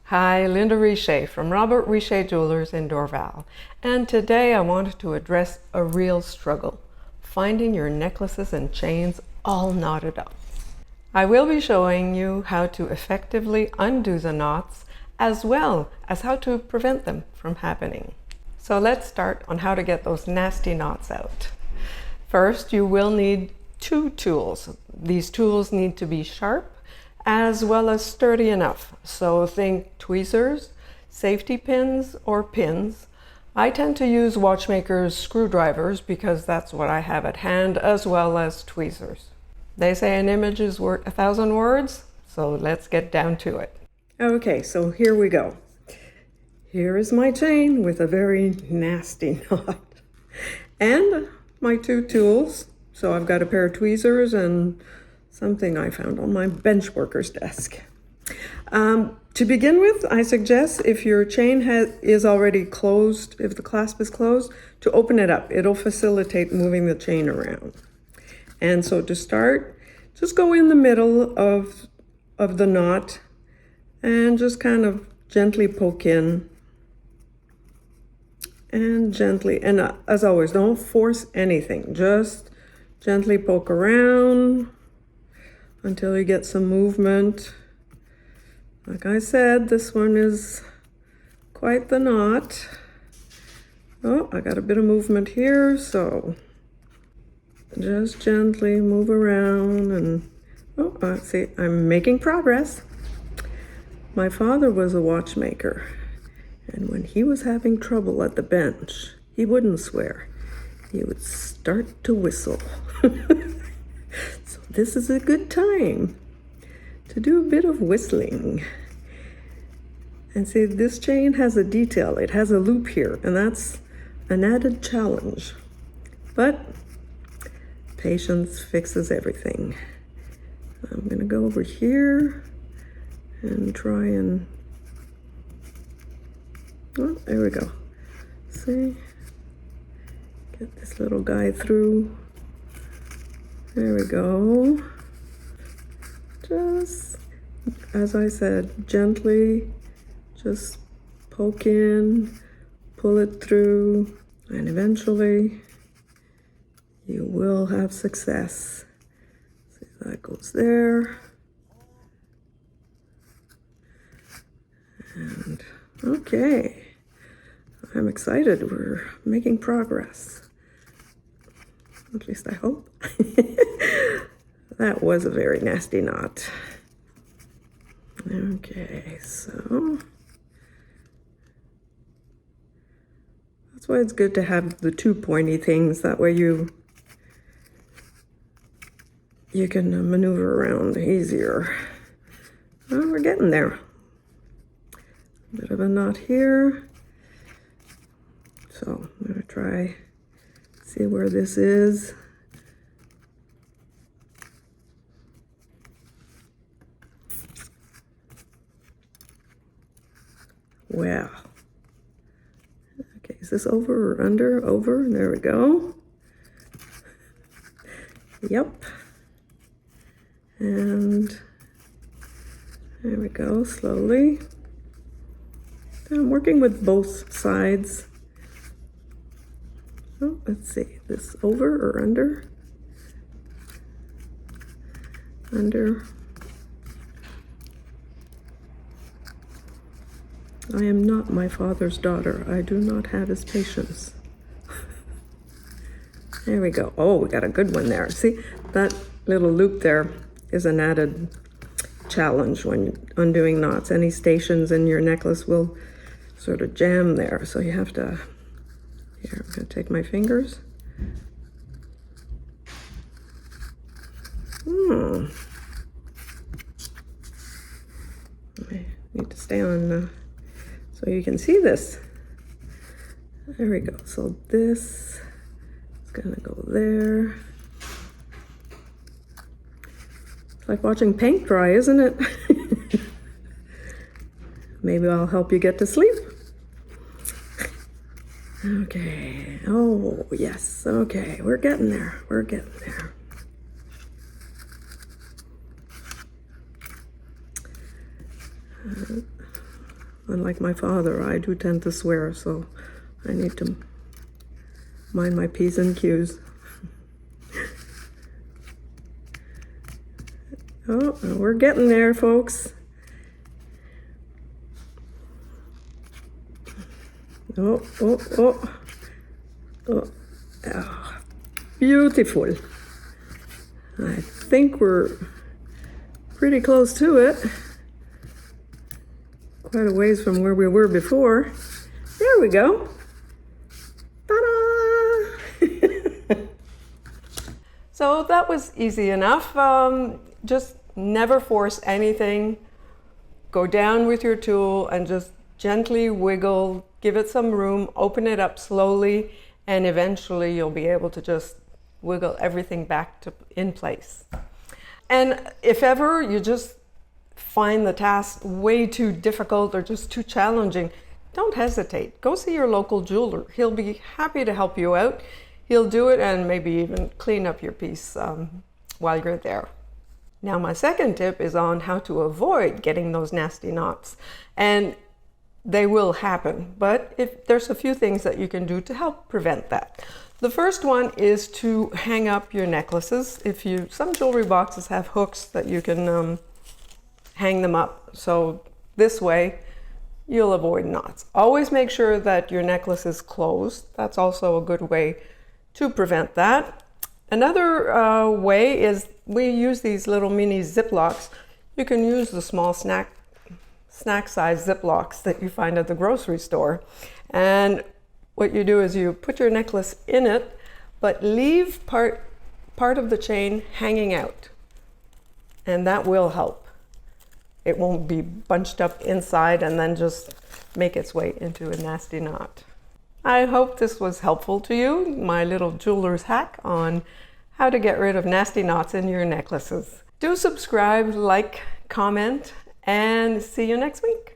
Hi, Linda Richer from Robert Richer Jewelers in Dorval, and today I wanted to address a real struggle, finding your necklaces and chains all knotted up. I will be showing you how to effectively undo the knots as well as how to prevent them from happening. So let's start on how to get those nasty knots out. First, you will need two tools. These tools need to be sharp as well as sturdy enough. So think tweezers, safety pins, or pins. I tend to use watchmakers' screwdrivers because that's what I have at hand, as well as tweezers. They say an image is worth 1,000 words, so let's get down to it. Okay, so here we go. Here is my chain with a very nasty knot. And my two tools. So I've got a pair of tweezers and something I found on my bench worker's desk. To begin with, I suggest if your chain is already closed, if the clasp is closed, to open it up. It'll facilitate moving the chain around. And so to start, just go in the middle of the knot and just kind of gently poke in and gently, and as always, don't force anything. Just gently poke around until you get some movement. Like I said, this one is quite the knot. Oh, I got a bit of movement here, so just gently move around and, see, I'm making progress. My father was a watchmaker, and when he was having trouble at the bench, he wouldn't swear. He would start to whistle. So this is a good time to do a bit of whistling. And see, this chain has a detail. It has a loop here, and that's an added challenge. But patience fixes everything. I'm gonna go over here and try and, oh, there we go. See, get this little guy through. There we go. Just, as I said, gently just poke in, pull it through, and eventually you will have success. See, that goes there. And okay, I'm excited. We're making progress. At least I hope. That was a very nasty knot. Okay, so that's why it's good to have the two pointy things. That way you can maneuver around easier. Well, we're getting there. A bit of a knot here. So I'm gonna try, see where this is. Wow. Okay, is this over or under? Over, there we go. Yep. And there we go, slowly. I'm working with both sides. Oh, let's see, this over or under? Under. I am not my father's daughter. I do not have his patience. There we go. Oh, we got a good one there. See, that little loop there is an added challenge when undoing knots. Any stations in your necklace will sort of jam there. So you have to, here, I'm gonna take my fingers. I need to stay on, so you can see this. There we go. So this is gonna go there. It's like watching paint dry, isn't it? Maybe I'll help you get to sleep. Okay. Oh, yes. Okay. We're getting there. We're getting there. Unlike my father, I do tend to swear, so I need to mind my P's and Q's. Oh, we're getting there, folks. Oh, oh, oh. Oh, oh. Beautiful. I think we're pretty close to it. Quite a ways from where we were before. There we go. Ta-da! So that was easy enough. Just never force anything. Go down with your tool and just gently wiggle, give it some room, open it up slowly, and eventually you'll be able to just wiggle everything back in place. And if ever you just find the task way too difficult or just too challenging, don't hesitate. Go see your local jeweler. He'll be happy to help you out. He'll do it and maybe even clean up your piece while you're there. Now, my second tip is on how to avoid getting those nasty knots. And they will happen, but there's a few things that you can do to help prevent that. The first one is to hang up your necklaces. Some jewelry boxes have hooks that you can hang them up. So this way you'll avoid knots. Always make sure that your necklace is closed. That's also a good way to prevent that. Another way is we use these little mini Ziplocs. You can use the small snack size Ziplocs that you find at the grocery store. And what you do is you put your necklace in it, but leave part of the chain hanging out. And that will help. It won't be bunched up inside and then just make its way into a nasty knot. I hope this was helpful to you, my little jeweler's hack on how to get rid of nasty knots in your necklaces. Do subscribe, like, comment, and see you next week.